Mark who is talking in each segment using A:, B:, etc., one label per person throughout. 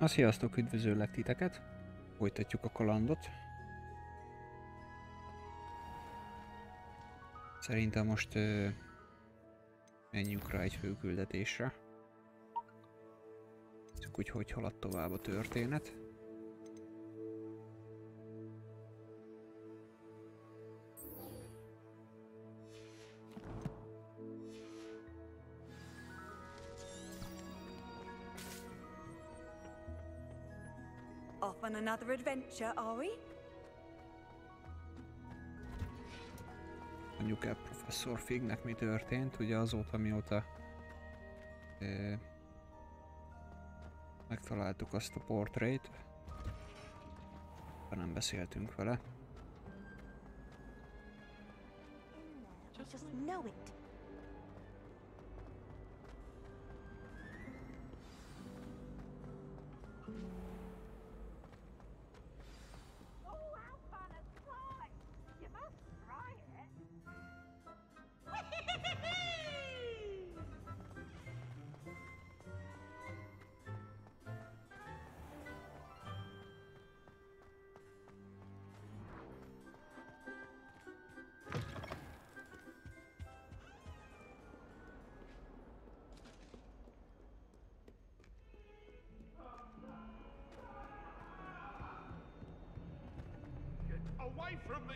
A: Sziasztok, üdvözöllek titeket! Folytatjuk a kalandot. Szerintem most menjünk rá egy főküldetésre. Csak úgy, hogy halad tovább a történet.
B: Off on another adventure, are we?
A: Mondjuk el professzor Fignek mi történt, ugye azóta mióta megtaláltuk azt a portrét, nem beszéltünk vele.
B: Just know it.
C: Away from me!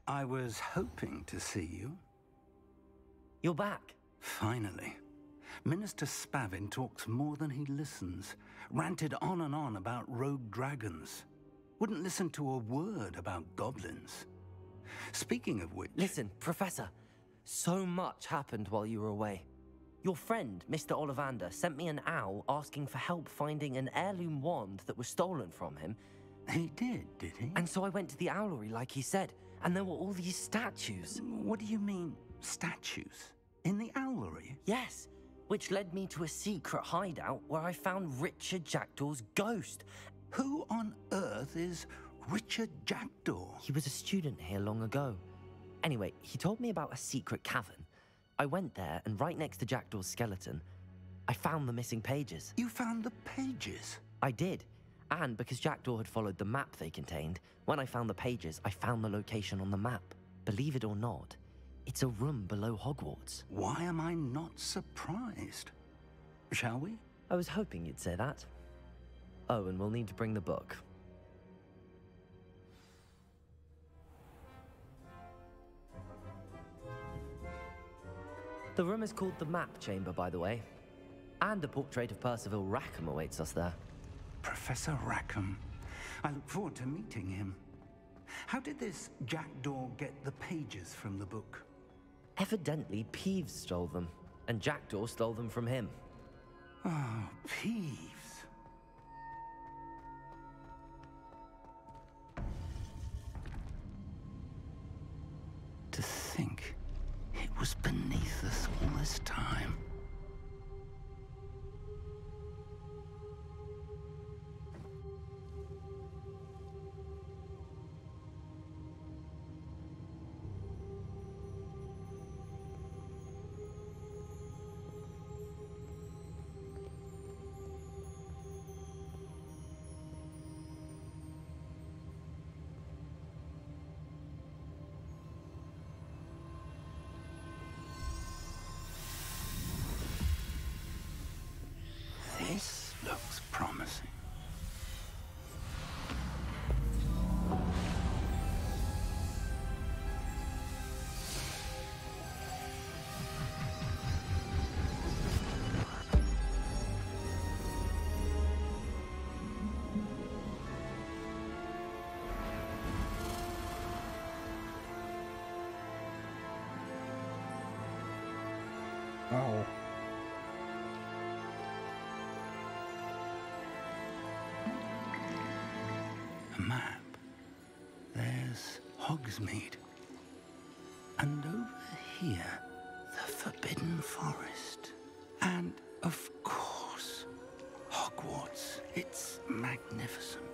D: I was hoping to see you.
E: You're back.
D: Finally. Minister Spavin talks more than he listens. Ranted on and on about rogue dragons. Wouldn't listen to a word about goblins. Speaking of which...
E: Listen, Professor. So much happened while you were away. Your friend, Mr. Ollivander, sent me an owl asking for help finding an heirloom wand that was stolen from him.
D: He did he?
E: And so I went to the owlery like he said, and there were all these statues.
D: What do you mean, statues? In the owlery?
E: Yes, which led me to a secret hideout where I found Richard Jackdaw's ghost.
D: Who on earth is Richard Jackdaw?
E: He was a student here long ago. Anyway, he told me about a secret cavern. I went there, and right next to Jackdaw's skeleton, I found the missing pages.
D: You found the pages?
E: I did. And because Jackdaw had followed the map they contained, when I found the pages, I found the location on the map. Believe it or not, it's a room below Hogwarts.
D: Why am I not surprised? Shall we?
E: I was hoping you'd say that. Oh, and we'll need to bring the book. The room is called the Map Chamber, by the way. And a portrait of Percival Rackham awaits us there.
D: Professor Rackham. I look forward to meeting him. How did this Jackdaw get the pages from the book?
E: Evidently, Peeves stole them, and Jackdaw stole them from him.
D: Oh, Peeves. To think it was beneath us all this time. This looks promising.
A: Wow.
D: A map. There's Hogsmeade. And over here, the Forbidden Forest. And, of course, Hogwarts. It's magnificent.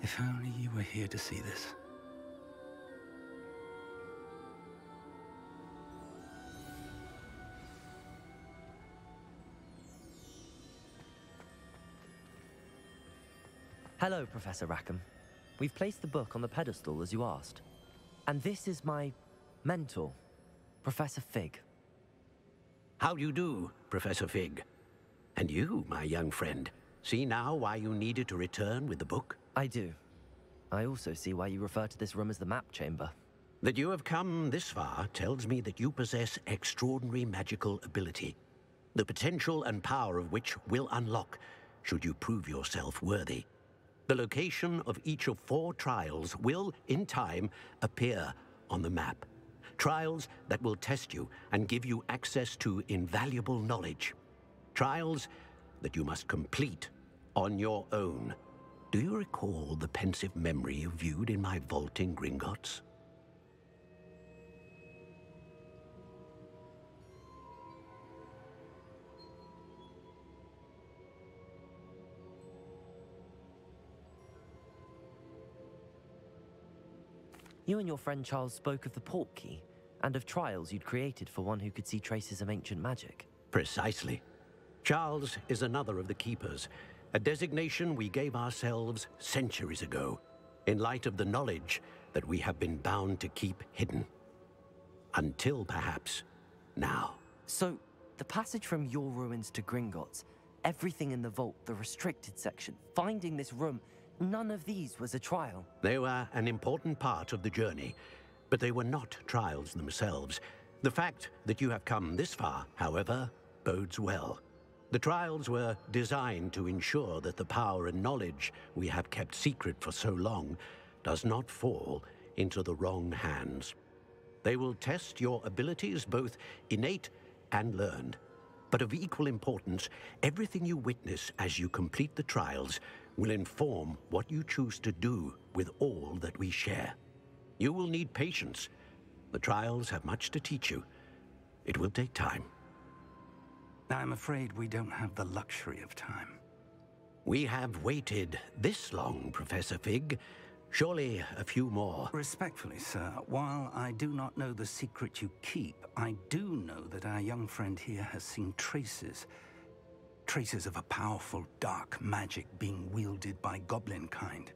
D: If only you were here to see this.
E: Hello, Professor Rackham. We've placed the book on the pedestal as you asked. And this is my mentor, Professor Fig.
C: How do you do, Professor Fig? And you, my young friend, see now why you needed to return with the book?
E: I do. I also see why you refer to this room as the map chamber.
C: That you have come this far tells me that you possess extraordinary magical ability, the potential and power of which will unlock should you prove yourself worthy. The location of each of 4 trials will, in time, appear on the map. Trials that will test you and give you access to invaluable knowledge. Trials that you must complete on your own. Do you recall the pensive memory you viewed in my vault in Gringotts?
E: You and your friend Charles spoke of the port key and of trials you'd created for one who could see traces of ancient magic.
C: Precisely. Charles is another of the Keepers, a designation we gave ourselves centuries ago, in light of the knowledge that we have been bound to keep hidden. Until, perhaps, now.
E: So, the passage from your ruins to Gringotts, everything in the vault, the restricted section, finding this room, none of these was a trial.
C: They were an important part of the journey, but they were not trials themselves. The fact that you have come this far, however, bodes well. The trials were designed to ensure that the power and knowledge we have kept secret for so long does not fall into the wrong hands. They will test your abilities, both innate and learned. But of equal importance, everything you witness as you complete the trials will inform what you choose to do with all that we share. You will need patience. The trials have much to teach you. It will take time.
D: I'm afraid we don't have the luxury of time.
C: We have waited this long, Professor Fig. Surely a few more.
D: Respectfully, sir, while I do not know the secret you keep, I do know that our young friend here has seen traces of a powerful dark magic being wielded by goblin kind.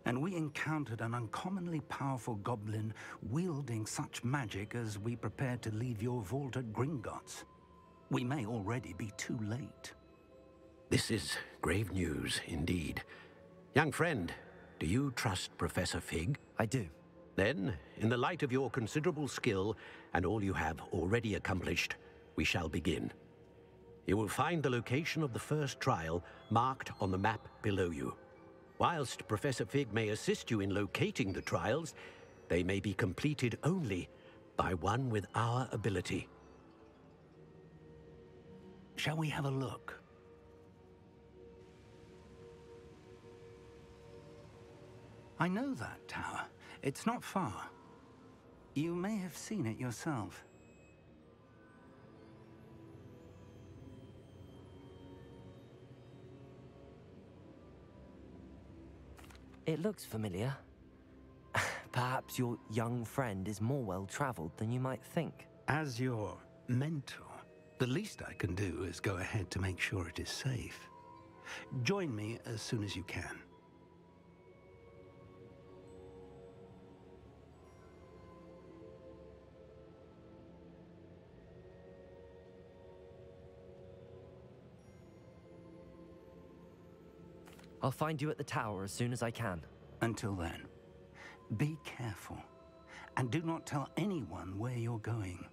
D: And we encountered an uncommonly powerful goblin wielding such magic as we prepared to leave your vault at Gringotts. We may already be too late.
C: This is grave news indeed. Young friend, do you trust Professor Fig?
E: I do.
C: Then, in the light of your considerable skill and all you have already accomplished, we shall begin. You will find the location of the first trial marked on the map below you. Whilst Professor Fig may assist you in locating the trials, they may be completed only by one with our ability.
D: Shall we have a look? I know that tower. It's not far. You may have seen it yourself.
E: It looks familiar. Perhaps your young friend is more well-traveled than you might think.
D: As your mentor, the least I can do is go ahead to make sure it is safe. Join me as soon as you can.
E: I'll find you at the tower as soon as I can.
D: Until then, be careful, and do not tell anyone where you're going.